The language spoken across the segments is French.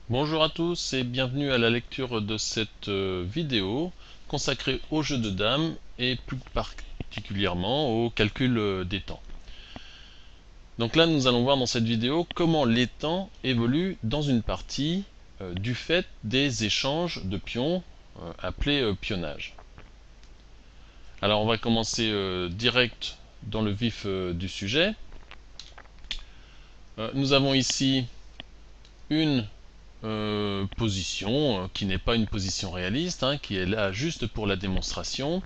Bonjour à tous et bienvenue à la lecture de cette vidéo consacrée au jeu de dames et plus particulièrement au calcul des temps. Donc là nous allons voir dans cette vidéo comment les temps évoluent dans une partie du fait des échanges de pions appelés pionnage. Alors on va commencer direct dans le vif du sujet. Nous avons ici une position qui n'est pas une position réaliste, qui est là juste pour la démonstration.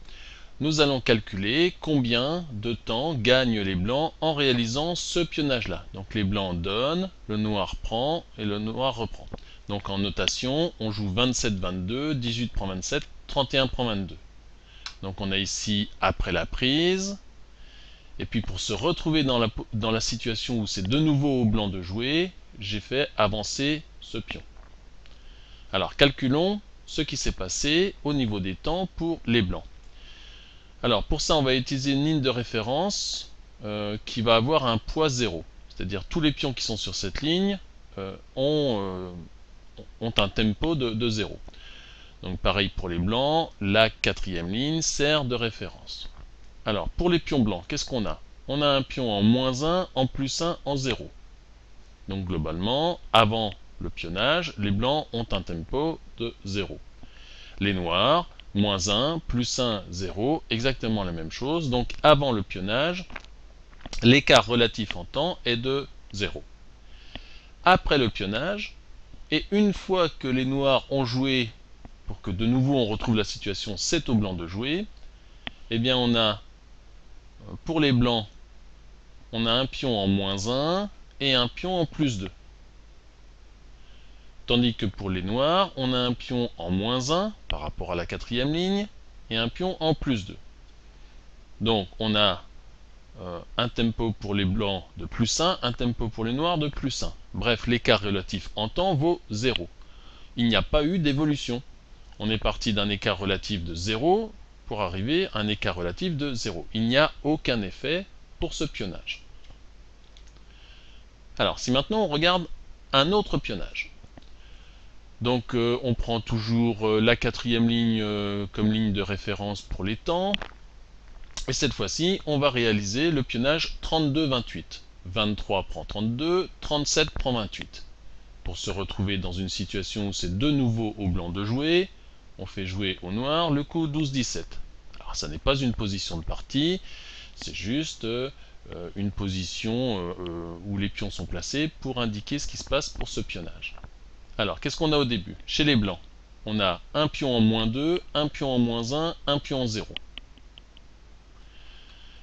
Nous allons calculer combien de temps gagnent les blancs en réalisant ce pionnage là. Donc les blancs donnent, le noir prend et le noir reprend. Donc en notation, on joue 27-22, 18 prend 27, 31 prend 22. Donc on a ici après la prise. Et puis pour se retrouver dans la situation où c'est de nouveau au blanc de jouer, j'ai fait avancer ce pion. Alors calculons ce qui s'est passé au niveau des temps pour les blancs. Alors pour ça on va utiliser une ligne de référence qui va avoir un poids 0. C'est-à-dire tous les pions qui sont sur cette ligne ont un tempo de 0. Donc pareil pour les blancs, la quatrième ligne sert de référence. Alors pour les pions blancs, qu'est-ce qu'on a? On a un pion en -1, en +1, en 0. Donc globalement, avant le pionnage, les blancs ont un tempo de 0. Les noirs, -1, +1, 0, exactement la même chose. Donc avant le pionnage, l'écart relatif en temps est de 0. Après le pionnage, et une fois que les noirs ont joué, pour que de nouveau on retrouve la situation, c'est au blanc de jouer, eh bien on a, pour les blancs, on a un pion en -1 et un pion en +2. Tandis que pour les noirs, on a un pion en -1 par rapport à la quatrième ligne et un pion en +2. Donc on a un tempo pour les blancs de +1, un tempo pour les noirs de +1. Bref, l'écart relatif en temps vaut 0. Il n'y a pas eu d'évolution. On est parti d'un écart relatif de 0 pour arriver à un écart relatif de 0. Il n'y a aucun effet pour ce pionnage. Alors si maintenant on regarde un autre pionnage. Donc on prend toujours la quatrième ligne comme ligne de référence pour les temps. Et cette fois-ci, on va réaliser le pionnage 32-28. 23 prend 32, 37 prend 28. Pour se retrouver dans une situation où c'est de nouveau au blanc de jouer, on fait jouer au noir le coup 12-17. Alors ça n'est pas une position de partie, c'est juste une position où les pions sont placés pour indiquer ce qui se passe pour ce pionnage. Alors, qu'est-ce qu'on a au début? Chez les blancs, on a un pion en -2, un pion en -1, un pion en 0.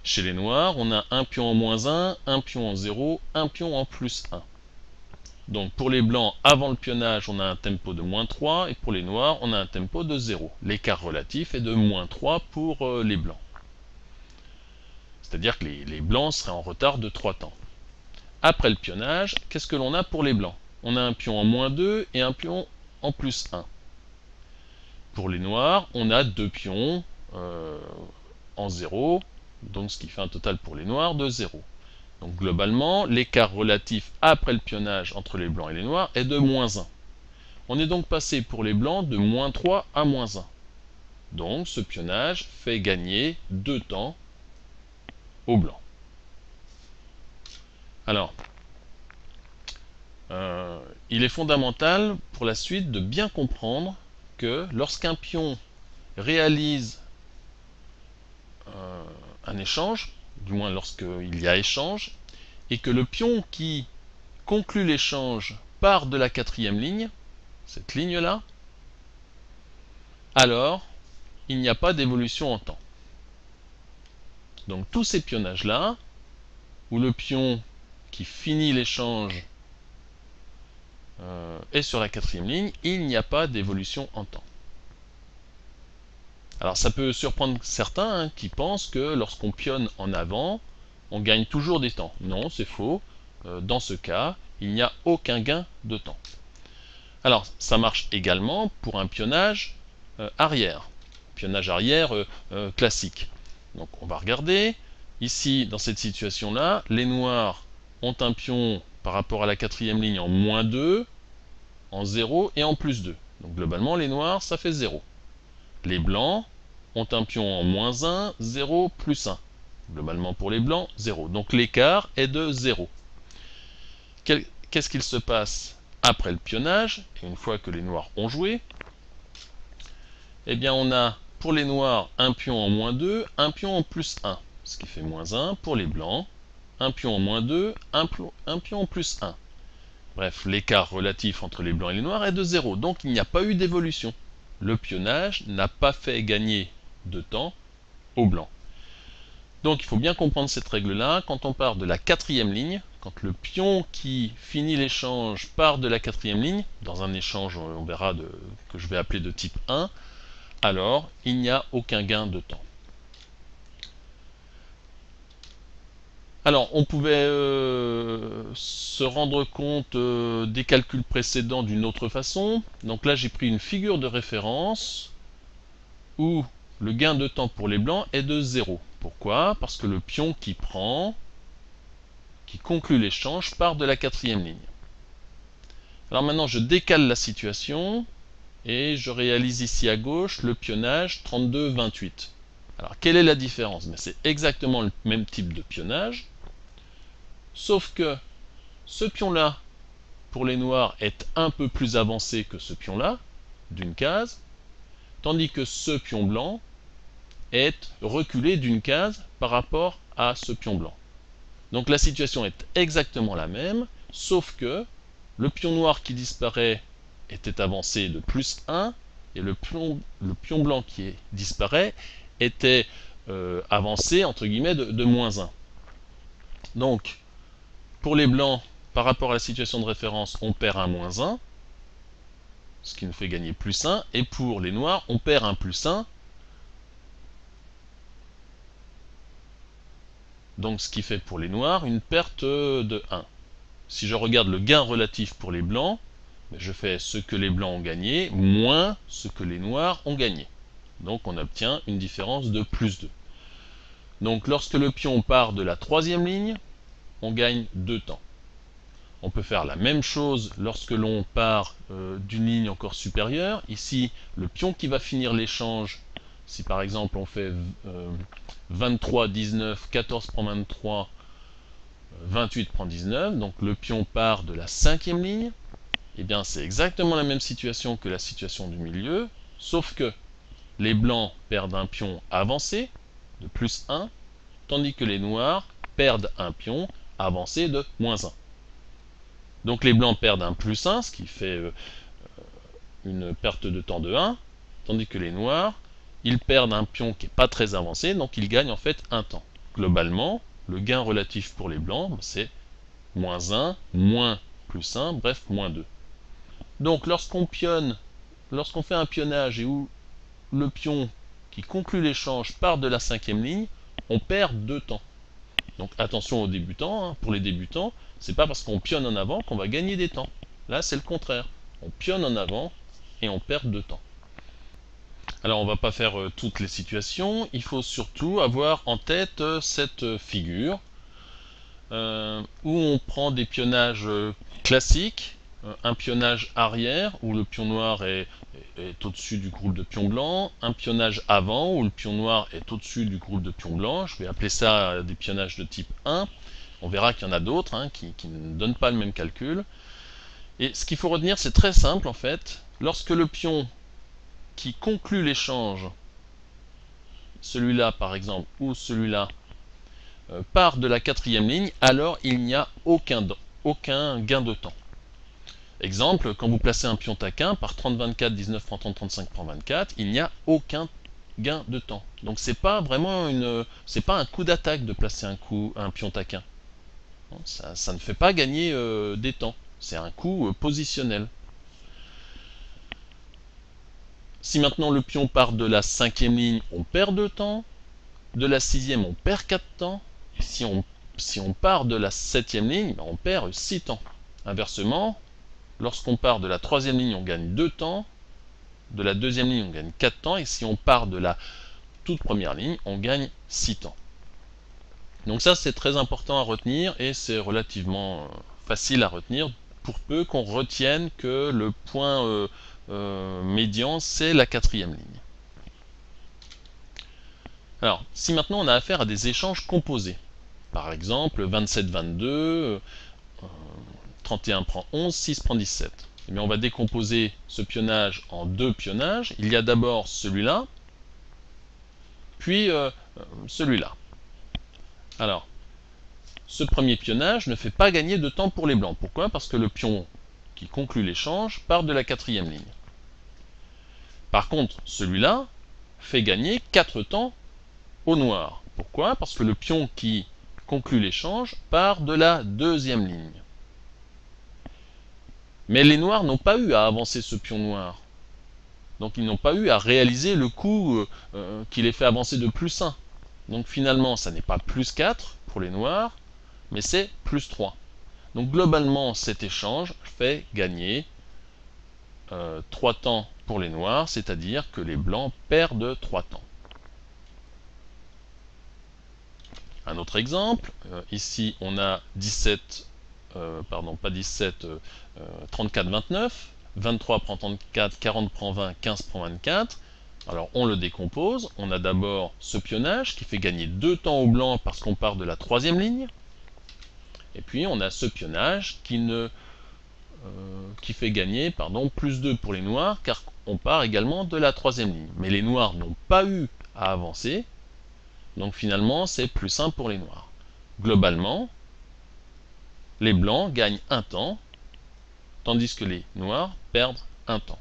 Chez les noirs, on a un pion en -1, un pion en 0, un pion en +1. Donc pour les blancs, avant le pionnage, on a un tempo de -3, et pour les noirs, on a un tempo de 0. L'écart relatif est de -3 pour les blancs. C'est-à-dire que les blancs seraient en retard de 3 temps. Après le pionnage, qu'est-ce que l'on a pour les blancs? On a un pion en -2 et un pion en +1. Pour les noirs, on a deux pions en 0, donc ce qui fait un total pour les noirs de 0. Donc globalement, l'écart relatif après le pionnage entre les blancs et les noirs est de -1. On est donc passé pour les blancs de -3 à -1. Donc ce pionnage fait gagner 2 temps aux blancs. Alors, il est fondamental pour la suite de bien comprendre que lorsqu'un pion réalise un échange, du moins lorsqu'il y a échange, et que le pion qui conclut l'échange part de la quatrième ligne, cette ligne-là, alors il n'y a pas d'évolution en temps. Donc tous ces pionnages-là, où le pion qui finit l'échange est sur la quatrième ligne, il n'y a pas d'évolution en temps. Alors ça peut surprendre certains qui pensent que lorsqu'on pionne en avant, on gagne toujours des temps. Non, c'est faux. Dans ce cas, il n'y a aucun gain de temps. Alors ça marche également pour un pionnage arrière. Pionnage arrière classique. Donc on va regarder. Ici, dans cette situation-là, les noirs ont un pion par rapport à la quatrième ligne en -2. en 0 et en plus 2. Donc globalement, les noirs, ça fait 0. Les blancs ont un pion en moins 1, 0, plus 1. Globalement pour les blancs, 0. Donc l'écart est de 0. Qu'est-ce qu'il se passe après le pionnage, et une fois que les noirs ont joué? Eh bien on a pour les noirs un pion en moins 2, un pion en plus 1, ce qui fait moins 1. Pour les blancs, un pion en moins 2, un pion en plus 1. Bref, l'écart relatif entre les blancs et les noirs est de 0, donc il n'y a pas eu d'évolution. Le pionnage n'a pas fait gagner de temps aux blancs. Donc il faut bien comprendre cette règle-là. Quand on part de la quatrième ligne, quand le pion qui finit l'échange part de la quatrième ligne, dans un échange, on verra, que je vais appeler de type 1, alors il n'y a aucun gain de temps. Alors, on pouvait se rendre compte des calculs précédents d'une autre façon. Donc là, j'ai pris une figure de référence où le gain de temps pour les blancs est de 0. Pourquoi? Parce que le pion qui conclut l'échange, part de la quatrième ligne. Alors maintenant, je décale la situation et je réalise ici à gauche le pionnage 32-28. Alors, quelle est la différence? C'est exactement le même type de pionnage, sauf que ce pion-là, pour les noirs, est un peu plus avancé que ce pion-là, d'une case, tandis que ce pion blanc est reculé d'une case par rapport à ce pion blanc. Donc la situation est exactement la même, sauf que le pion noir qui disparaît était avancé de plus 1, et le pion blanc qui disparaît était avancé, entre guillemets, de moins 1. Donc, pour les blancs, par rapport à la situation de référence, on perd un moins 1, ce qui nous fait gagner plus 1, et pour les noirs, on perd un plus 1, donc ce qui fait pour les noirs une perte de 1. Si je regarde le gain relatif pour les blancs, je fais ce que les blancs ont gagné moins ce que les noirs ont gagné. Donc on obtient une différence de plus 2. Donc lorsque le pion part de la troisième ligne, on gagne 2 temps. On peut faire la même chose lorsque l'on part d'une ligne encore supérieure. Ici, le pion qui va finir l'échange, si par exemple on fait 23, 19, 14 prend 23, 28 prend 19, donc le pion part de la cinquième ligne, et bien c'est exactement la même situation que la situation du milieu, sauf que les blancs perdent un pion avancé de plus 1, tandis que les noirs perdent un pion avancé de moins 1. Donc les blancs perdent un plus 1, ce qui fait une perte de temps de 1, tandis que les noirs, ils perdent un pion qui n'est pas très avancé, donc ils gagnent en fait un temps. Globalement, le gain relatif pour les blancs, c'est moins 1, moins plus 1, bref, moins 2. Donc lorsqu'on fait un pionnage et où le pion qui conclut l'échange part de la cinquième ligne, on perd 2 temps. Donc attention aux débutants, pour les débutants, c'est pas parce qu'on pionne en avant qu'on va gagner des temps. Là, c'est le contraire. On pionne en avant et on perd 2 temps. Alors, on va pas faire toutes les situations. Il faut surtout avoir en tête cette figure où on prend des pionnages classiques, un pionnage arrière où le pion noir est au-dessus du groupe de pions blancs, un pionnage avant où le pion noir est au-dessus du groupe de pions blancs. Je vais appeler ça des pionnages de type 1. On verra qu'il y en a d'autres qui ne donnent pas le même calcul. Et ce qu'il faut retenir, c'est très simple en fait. Lorsque le pion qui conclut l'échange, celui-là par exemple, ou celui-là, part de la quatrième ligne, alors il n'y a aucun gain de temps. Exemple, quand vous placez un pion taquin par 30, 24, 19, 30, 35, 24, il n'y a aucun gain de temps. Donc c'est pas vraiment c'est pas un coup d'attaque de placer un pion taquin. Ça ne fait pas gagner des temps. C'est un coup positionnel. Si maintenant le pion part de la cinquième ligne, on perd 2 temps. De la sixième, on perd 4 temps. Et si on part de la septième ligne, on perd 6 temps. Inversement, lorsqu'on part de la troisième ligne, on gagne 2 temps. De la deuxième ligne, on gagne 4 temps. Et si on part de la toute première ligne, on gagne 6 temps. Donc ça, c'est très important à retenir et c'est relativement facile à retenir pour peu qu'on retienne que le point médian, c'est la 4e ligne. Alors, si maintenant on a affaire à des échanges composés, par exemple 27-22, 31 prend 11, 6 prend 17. Eh bien, on va décomposer ce pionnage en deux pionnages. Il y a d'abord celui-là, puis celui-là. Alors, ce premier pionnage ne fait pas gagner de temps pour les blancs. Pourquoi? Parce que le pion qui conclut l'échange part de la 4e ligne. Par contre, celui-là fait gagner 4 temps aux noirs. Pourquoi? Parce que le pion qui conclut l'échange part de la 2e ligne. Mais les noirs n'ont pas eu à avancer ce pion noir. Donc ils n'ont pas eu à réaliser le coup qui les fait avancer de plus 1. Donc finalement, ça n'est pas plus 4 pour les noirs, mais c'est plus 3. Donc globalement, cet échange fait gagner 3 temps pour les noirs, c'est-à-dire que les blancs perdent 3 temps. Un autre exemple, ici on a 34, 29, 23 prend 34, 40 prend 20, 15 prend 24. Alors on le décompose, on a d'abord ce pionnage qui fait gagner 2 temps aux blancs parce qu'on part de la 3e ligne, et puis on a ce pionnage qui fait gagner plus 2 pour les noirs car on part également de la 3e ligne. Mais les noirs n'ont pas eu à avancer, donc finalement c'est plus 1 pour les noirs. Globalement, les blancs gagnent 1 temps, tandis que les noirs perdent 1 temps.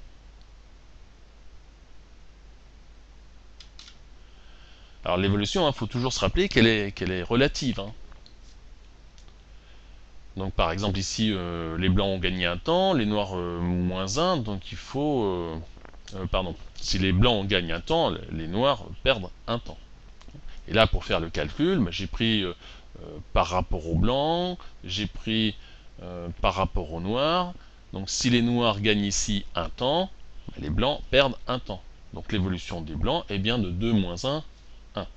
Alors l'évolution, il faut toujours se rappeler qu'elle est relative. Donc par exemple ici, les blancs ont gagné 1 temps, les noirs moins 1, donc il faut... si les blancs gagnent 1 temps, les noirs perdent 1 temps. Et là, pour faire le calcul, j'ai pris par rapport aux blancs, j'ai pris par rapport aux noirs. Donc si les noirs gagnent ici 1 temps, les blancs perdent 1 temps. Donc l'évolution des blancs est bien de 2 moins 1, 1.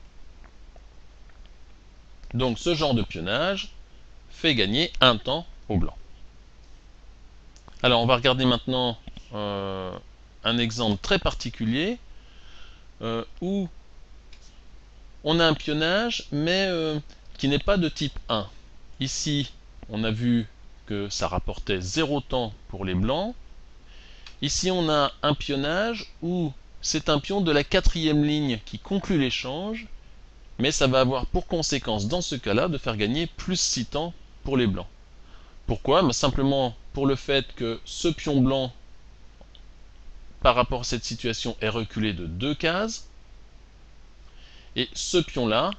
Donc ce genre de pionnage fait gagner 1 temps aux blancs. Alors on va regarder maintenant un exemple très particulier où on a un pionnage mais qui n'est pas de type 1. Ici on a vu que ça rapportait 0 temps pour les blancs. Ici on a un pionnage où c'est un pion de la 4e ligne qui conclut l'échange, mais ça va avoir pour conséquence dans ce cas-là de faire gagner plus 6 temps pour les blancs. Pourquoi? Simplement pour le fait que ce pion blanc par rapport à cette situation est reculé de 2 cases, et ce pion-là,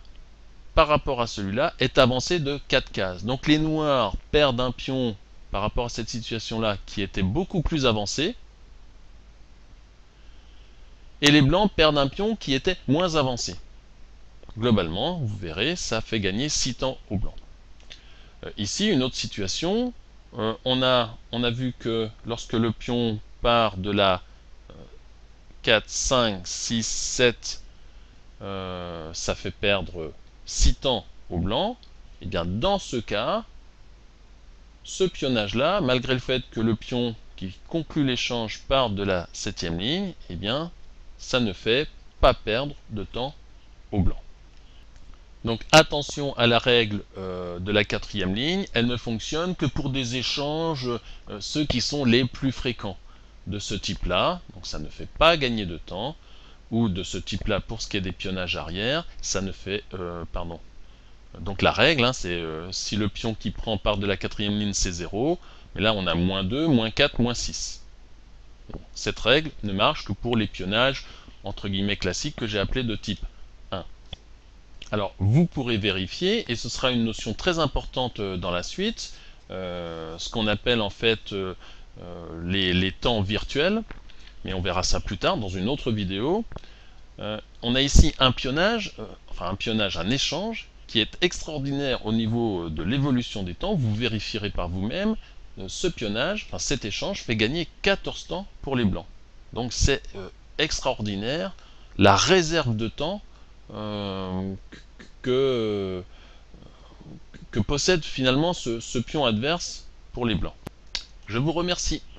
par rapport à celui-là, est avancé de 4 cases. Donc les noirs perdent un pion par rapport à cette situation-là qui était beaucoup plus avancé, et les blancs perdent un pion qui était moins avancé. Globalement, vous verrez, ça fait gagner 6 temps aux blancs. Ici, une autre situation, on a vu que lorsque le pion part de la 4, 5, 6, 7, ça fait perdre 6 temps aux blancs. Et bien dans ce cas, ce pionnage-là, malgré le fait que le pion qui conclut l'échange part de la 7e ligne, eh bien ça ne fait pas perdre de temps aux blancs. Donc attention à la règle de la 4e ligne, elle ne fonctionne que pour des échanges, ceux qui sont les plus fréquents de ce type-là, donc ça ne fait pas gagner de temps, ou de ce type-là pour ce qui est des pionnages arrière, ça ne fait... Donc la règle, c'est si le pion qui prend part de la 4e ligne c'est 0, mais là on a moins 2, moins 4, moins 6. Bon, cette règle ne marche que pour les pionnages entre guillemets classiques que j'ai appelés de type 1. Alors vous pourrez vérifier, et ce sera une notion très importante dans la suite, ce qu'on appelle en fait les temps virtuels, mais on verra ça plus tard dans une autre vidéo. On a ici un pionnage, un échange, qui est extraordinaire au niveau de l'évolution des temps. Vous vérifierez par vous-même, ce pionnage, cet échange fait gagner 14 temps pour les blancs. Donc c'est extraordinaire, la réserve de temps que possède finalement ce pion adverse pour les blancs. Je vous remercie.